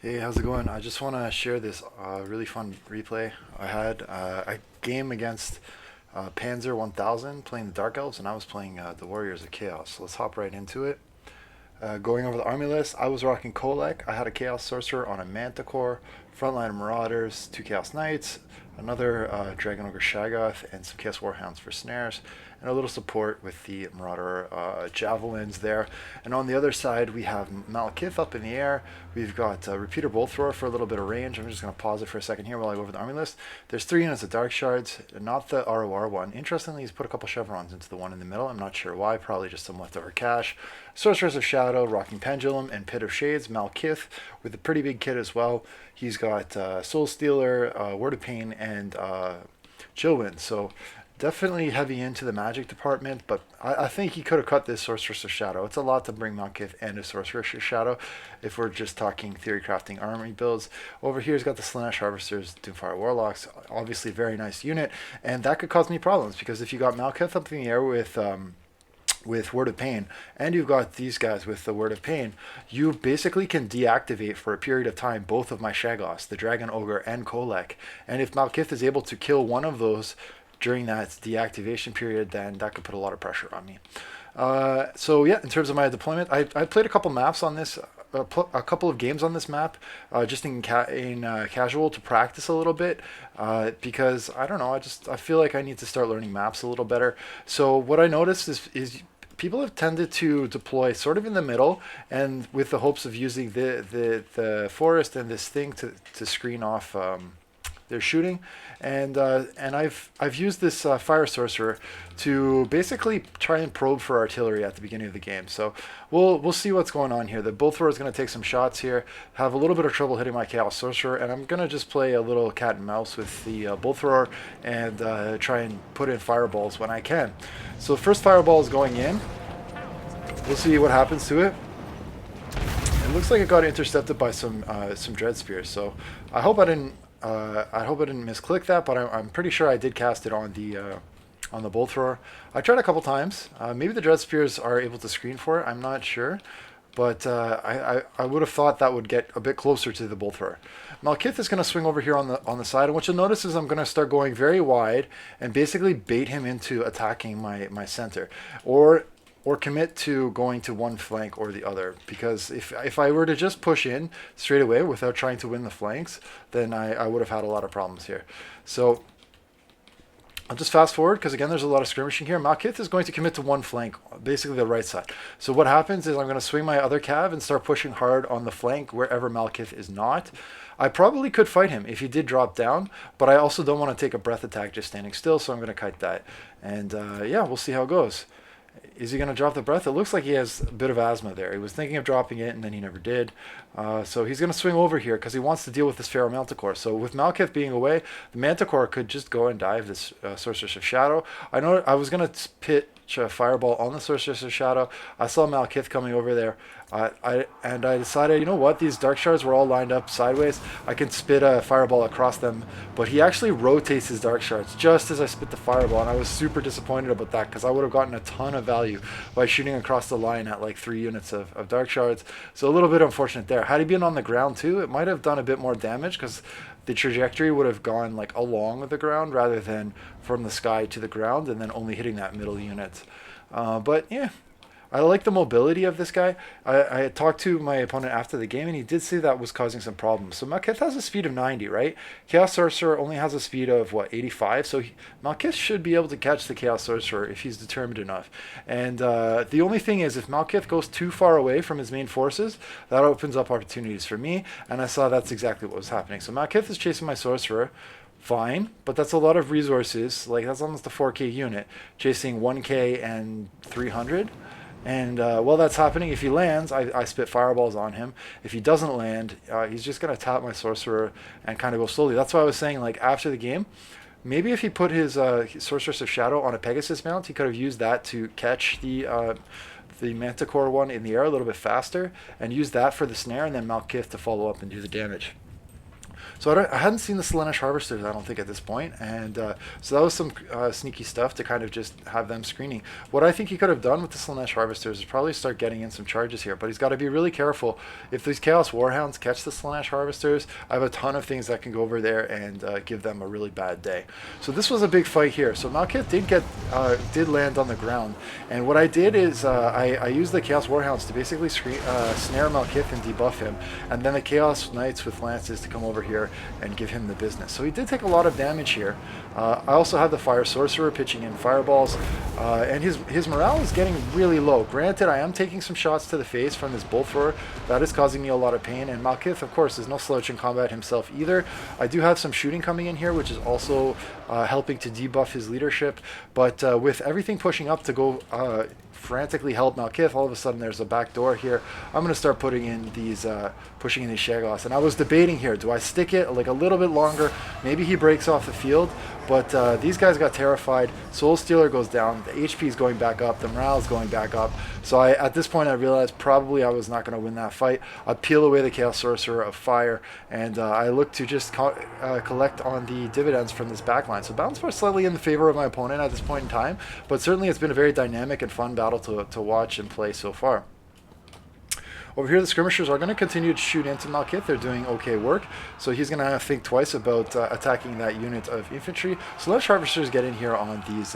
Hey, how's it going? I just want to share this really fun replay I had. A game against Panzer 1000 playing the Dark Elves, and I was playing the Warriors of Chaos. So let's hop right into it. Going over the army list, I was rocking Kolek. I had a Chaos Sorcerer on a Manticore, frontline Marauders, two Chaos Knights, another Dragon Ogre Shaggoth, and some Chaos Warhounds for snares, and a little support with the Marauder Javelins there. And on the other side, we have Malekith up in the air. We've got Repeater Bolt Thrower for a little bit of range. I'm just going to pause it for a second here while I go over the army list. There's 3 units of Dark Shards, not the ROR one. Interestingly, he's put a couple Chevrons into the one in the middle. I'm not sure why, probably just some leftover cash. Sorcerers of Shadow, Rocking Pendulum, and Pit of Shades. Malekith with a pretty big kit as well. He's got Soul Stealer, Word of Pain, and Chillwind. So definitely heavy into the magic department, but I think he could have cut this Sorceress of Shadow. It's a lot to bring Malekith and a Sorceress of Shadow if we're just talking theory crafting army builds. Over here he's got the Slanesh Harvesters, Doomfire Warlocks, obviously a very nice unit, and that could cause me problems because if you got Malekith up in the air with Word of Pain, and you've got these guys with the Word of Pain, you basically can deactivate for a period of time both of my Shaggoths, the Dragon Ogre and Kolek. And if Malekith is able to kill one of those during that deactivation period, then that could put a lot of pressure on me. So yeah, in terms of my deployment, I played a couple maps on this, a couple of games on this map, just in casual to practice a little bit, because I don't know, I feel like I need to start learning maps a little better. So what I noticed is people have tended to deploy sort of in the middle, and with the hopes of using the forest and this thing to screen off their shooting, and I've used this fire sorcerer to basically try and probe for artillery at the beginning of the game. So we'll see what's going on here. The bolt thrower is going to take some shots here, have a little bit of trouble hitting my chaos sorcerer, and I'm going to just play a little cat and mouse with the bolt thrower and try and put in fireballs when I can. So first fireball is going in. We'll see what happens to it. It looks like it got intercepted by some dread spears. So I hope I didn't misclick that, but I'm pretty sure I did cast it on the bolt thrower. I tried a couple times. Maybe the dread spears are able to screen for it. I'm not sure, but I would have thought that would get a bit closer to the bolt thrower. Malekith is going to swing over here on the side, and what you'll notice is I'm going to start going very wide and basically bait him into attacking my center, or commit to going to one flank or the other. Because if I were to just push in straight away without trying to win the flanks, then I would have had a lot of problems here. So I'll just fast forward because again there's a lot of skirmishing here. Malekith is going to commit to one flank, basically the right side. So what happens is I'm going to swing my other cav and start pushing hard on the flank wherever Malekith is not. I probably could fight him if he did drop down, but I also don't want to take a breath attack just standing still, so I'm going to kite that. And yeah, we'll see how it goes. Is he going to drop the breath? It looks like he has a bit of asthma there. He was thinking of dropping it, and then he never did. So he's going to swing over here because he wants to deal with this Pharaoh Manticore. So with Malekith being away, the Manticore could just go and dive this Sorceress of Shadow. I know I was going to pitch a Fireball on the Sorceress of Shadow. I saw Malekith coming over there. I decided, you know what, these Dark Shards were all lined up sideways. I can spit a Fireball across them, but he actually rotates his Dark Shards just as I spit the Fireball, and I was super disappointed about that because I would have gotten a ton of value by shooting across the line at like 3 units of Dark Shards. So a little bit unfortunate there. Had he been on the ground too, it might have done a bit more damage because the trajectory would have gone like along the ground rather than from the sky to the ground and then only hitting that middle unit. But yeah, I like the mobility of this guy. I had talked to my opponent after the game, and he did say that was causing some problems. So Malekith has a speed of 90, right? Chaos Sorcerer only has a speed of, what, 85? So Malekith should be able to catch the Chaos Sorcerer if he's determined enough. And the only thing is, if Malekith goes too far away from his main forces, that opens up opportunities for me, and I saw that's exactly what was happening. So Malekith is chasing my Sorcerer. Fine, but that's a lot of resources. Like, that's almost a 4k unit, chasing 1k and 300. And while that's happening, if he lands, I spit fireballs on him. If he doesn't land, he's just going to tap my sorcerer and kind of go slowly. That's why I was saying, like, after the game, maybe if he put his Sorceress of Shadow on a Pegasus mount, he could have used that to catch the Manticore one in the air a little bit faster and use that for the snare, and then Malekith to follow up and do the damage. So I hadn't seen the Slaanesh Harvesters, I don't think, at this point, and so that was some sneaky stuff to kind of just have them screening. What I think he could have done with the Slaanesh Harvesters is probably start getting in some charges here, but he's got to be really careful. If these Chaos Warhounds catch the Slaanesh Harvesters, I have a ton of things that can go over there and give them a really bad day. So this was a big fight here. So Malkith did land on the ground, and what I did is I used the Chaos Warhounds to basically snare Malkith and debuff him, and then the Chaos Knights with lances to come over here and give him the business. So he did take a lot of damage here. I also had the Fire Sorcerer pitching in fireballs, and his morale is getting really low. Granted, I am taking some shots to the face from this Bolt Thrower. That is causing me a lot of pain, and Malkith, of course, is no slouch in combat himself either. I do have some shooting coming in here, which is also helping to debuff his leadership, but with everything pushing up to go frantically help Malkith, all of a sudden there's a back door here. I'm going to start putting in these, pushing in these Shaggoths, and I was debating here, do I stick it like a little bit longer? Maybe he breaks off the field, but these guys got terrified. Soul Stealer goes down, the HP is going back up, the morale is going back up. So at this point I realized probably I was not going to win that fight. I peel away the Chaos Sorcerer of Fire, and I look to just collect on the dividends from this backline. So Balance Bar slightly in the favor of my opponent at this point in time, but certainly it's been a very dynamic and fun battle to watch and play so far. Over here, the Skirmishers are going to continue to shoot into Malkith. They're doing okay work, so he's going to think twice about attacking that unit of infantry. So let Harvesters get in here on these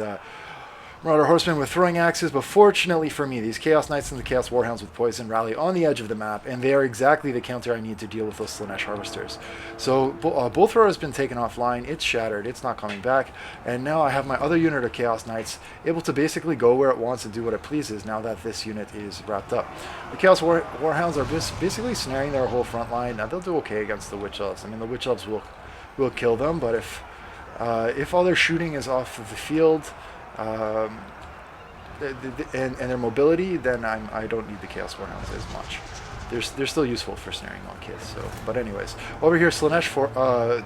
Marauder Horsemen with throwing axes, but fortunately for me, these Chaos Knights and the Chaos Warhounds with poison rally on the edge of the map, and they are exactly the counter I need to deal with those Slaanesh Harvesters. So Bolt Thrower has been taken offline, it's shattered, it's not coming back, and now I have my other unit of Chaos Knights able to basically go where it wants and do what it pleases now that this unit is wrapped up. The Chaos Warhounds are basically snaring their whole front line. Now they'll do okay against the Witch Elves. I mean, the Witch Elves will kill them, but if all their shooting is off of the field, and their mobility, then I don't need the Chaos Warhounds as much. They're still useful for snaring Malkith. So, but anyways, over here, Slaanesh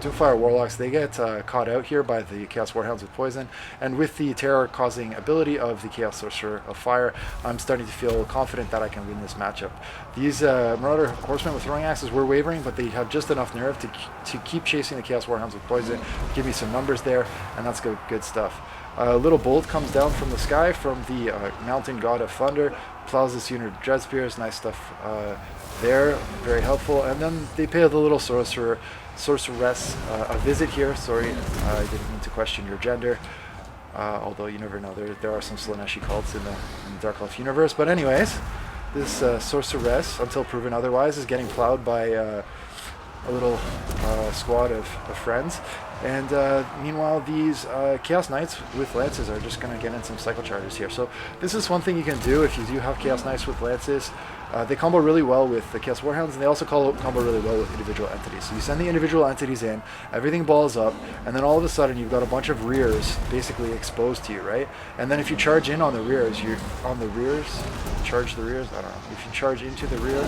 Doomfire Warlocks, they get caught out here by the Chaos Warhounds with poison, and with the terror-causing ability of the Chaos Sorcerer of Fire, I'm starting to feel confident that I can win this matchup. These Marauder Horsemen with throwing axes were wavering, but they have just enough nerve to keep chasing the Chaos Warhounds with poison, give me some numbers there, and that's good stuff. A little bolt comes down from the sky from the Mountain God of Thunder, plows this unit of Dread Spears, nice stuff there, very helpful. And then they pay the little sorceress a visit here. Sorry, I didn't mean to question your gender, although you never know, there are some Slaaneshi cults in the Dark Elf universe. But anyways, this sorceress, until proven otherwise, is getting plowed by a little squad of friends. And meanwhile, these Chaos Knights with Lances are just going to get in some Cycle Charges here. So this is one thing you can do if you do have Chaos Knights with Lances. They combo really well with the Chaos Warhounds, and they also combo really well with individual entities. So you send the individual entities in, everything balls up, and then all of a sudden you've got a bunch of rears basically exposed to you, right? And then if you charge in on the rears, charge the rears, I don't know. If you charge into the rear,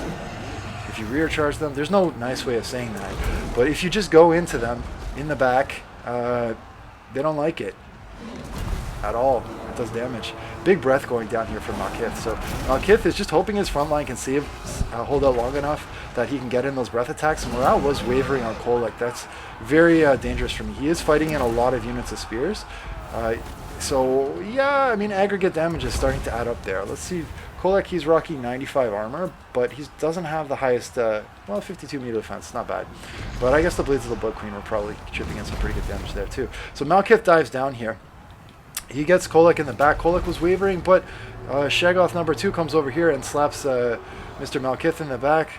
if you rear charge them, there's no nice way of saying that, but if you just go into them in the back, they don't like it at all. It does damage. Big breath going down here from Malkith. So Malkith is just hoping his front line can hold out long enough that he can get in those breath attacks. Morale was wavering on Kolek. That's very dangerous for me. He is fighting in a lot of units of spears. So yeah, I mean, aggregate damage is starting to add up there. Let's see. Kolek, he's rocking 95 armor, but he doesn't have the highest, well, 52 meter defense, not bad. But I guess the Blades of the Blood Queen were probably chipping in some pretty good damage there too. So Malkith dives down here. He gets Kolek in the back. Kolek was wavering, but Shaggoth number 2 comes over here and slaps Mr. Malkith in the back.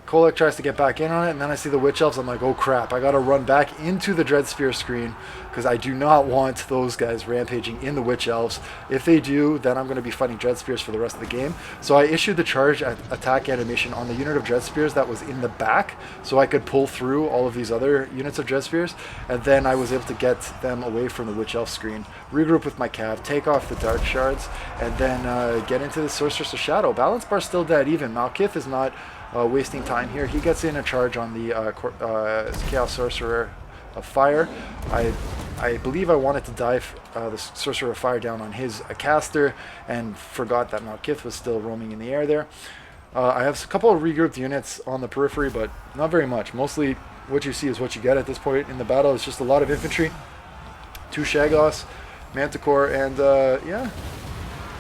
Kolek tries to get back in on it, and then I see the Witch Elves. I'm like, oh crap, I gotta run back into the Dread Spear screen because I do not want those guys rampaging in the Witch Elves. If they do, then I'm going to be fighting Dread Spears for the rest of the game. So I issued the charge attack animation on the unit of Dread Spears that was in the back, so I could pull through all of these other units of Dread Spears, and then I was able to get them away from the Witch Elf screen, regroup with my cav, take off the Dark Shards, and then get into the Sorceress of Shadow. Balance Bar's still dead even. Malkith is not wasting time here. He gets in a charge on the Chaos Sorcerer of Fire. I believe I wanted to dive the Sorcerer of Fire down on his caster and forgot that Malkith was still roaming in the air there. I have a couple of regrouped units on the periphery, but not very much. Mostly what you see is what you get at this point in the battle. It's just a lot of infantry, 2 Shagos, Manticore, and yeah,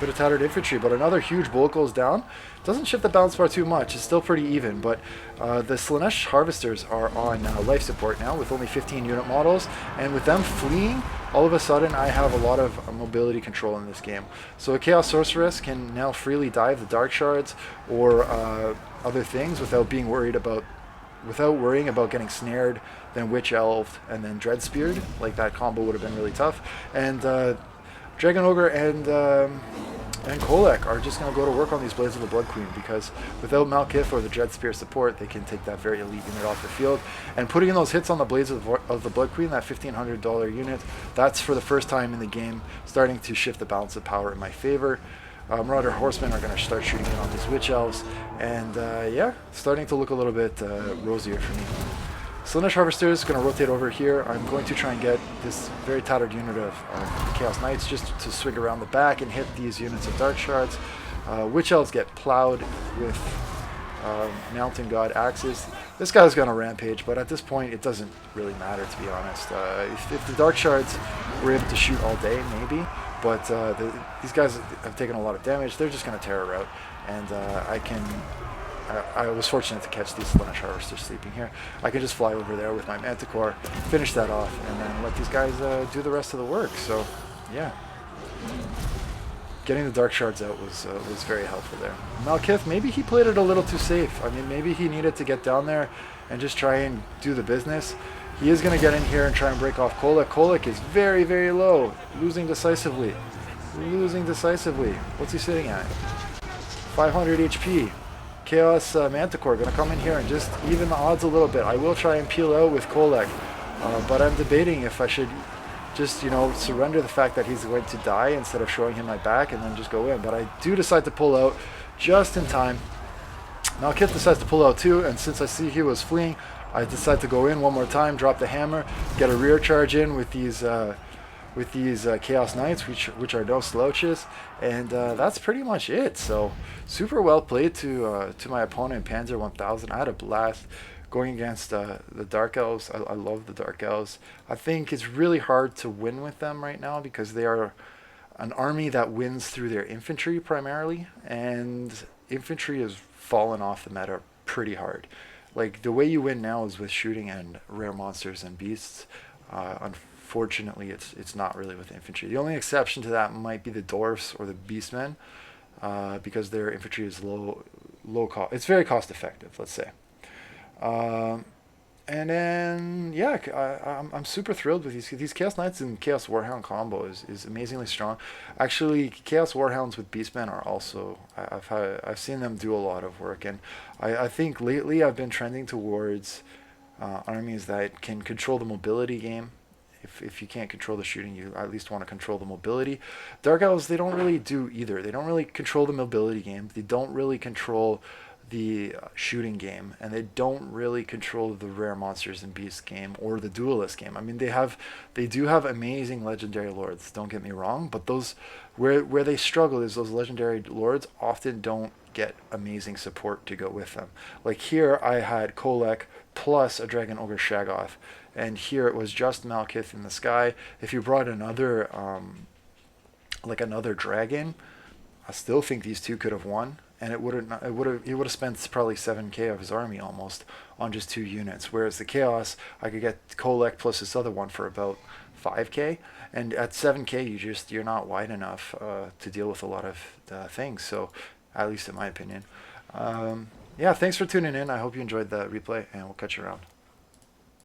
bit of tattered infantry, but another huge bullet goes down. Doesn't shift the balance bar too much. It's still pretty even, but the Slanesh Harvesters are on life support now with only 15 unit models, and with them fleeing, all of a sudden I have a lot of mobility control in this game. So a Chaos Sorceress can now freely dive the Dark Shards or other things without worrying about getting snared, then Witch Elved, and then Dread Speared. Like, that combo would have been really tough. And Dragon Ogre and Kolek are just going to go to work on these Blades of the Blood Queen, because without Malkith or the Dread Spear support, they can take that very elite unit off the field. And putting in those hits on the Blades of the Blood Queen, that $1,500 unit, that's for the first time in the game starting to shift the balance of power in my favor. Marauder Horsemen are going to start shooting in on these Witch Elves, and yeah, starting to look a little bit rosier for me. Slanesh Harvester is going to rotate over here. I'm going to try and get this very tattered unit of Chaos Knights just to swing around the back and hit these units of Dark Shards. Witch Elves get plowed with Mountain God axes. This guy's going to rampage, but at this point it doesn't really matter, to be honest. If the Dark Shards were able to shoot all day, maybe, but these guys have taken a lot of damage. They're just going to tear her out, and I was fortunate to catch these Slanesh Harvesters sleeping here. I can just fly over there with my Manticore, finish that off, and then let these guys do the rest of the work. So, yeah. Getting the Dark Shards out was very helpful there. Malkith, maybe he played it a little too safe. I mean, maybe he needed to get down there and just try and do the business. He is going to get in here and try and break off Kolek. Kolek is very, very low, losing decisively. What's he sitting at? 500 HP. Chaos Manticore going to come in here and just even the odds a little bit. I will try and peel out with Kolek, but I'm debating if I should just, you know, surrender the fact that he's going to die instead of showing him my back and then just go in. But I do decide to pull out just in time. Malkith decides to pull out too, and since I see he was fleeing, I decide to go in one more time, drop the hammer, get a rear charge in with these Chaos Knights, which are no slouches, and that's pretty much it. So super well played to my opponent, Panzer 1000. I had a blast going against the Dark Elves. I love the Dark Elves. I think it's really hard to win with them right now because they are an army that wins through their infantry primarily, and infantry has fallen off the meta pretty hard. Like, the way you win now is with shooting and rare monsters and beasts. Unfortunately, it's not really with infantry. The only exception to that might be the dwarfs or the beastmen, because their infantry is low cost. It's very cost effective, let's say. And then yeah, I'm super thrilled with these Chaos Knights and Chaos Warhound combo is amazingly strong. Actually, Chaos Warhounds with Beastmen are also I've seen them do a lot of work, and I think lately I've been trending towards armies that can control the mobility game. If you can't control the shooting, you at least want to control the mobility. Dark Elves, they don't really do either. They don't really control the mobility game. They don't really control the shooting game, and they don't really control the rare monsters and beasts game or the duelist game. I mean, they do have amazing legendary lords, don't get me wrong, but those where they struggle is those legendary lords often don't get amazing support to go with them. Like here I had Kolek plus a Dragon Ogre Shaggoth, and here it was just Malkith in the sky. If you brought another like another dragon, I still think these two could have won, and he would have spent probably 7k of his army almost on just 2 units. Whereas the Chaos, I could get Kolek plus this other one for about 5k, and at 7k you're not wide enough to deal with a lot of things. So, at least in my opinion. Yeah, thanks for tuning in. I hope you enjoyed the replay, and we'll catch you around.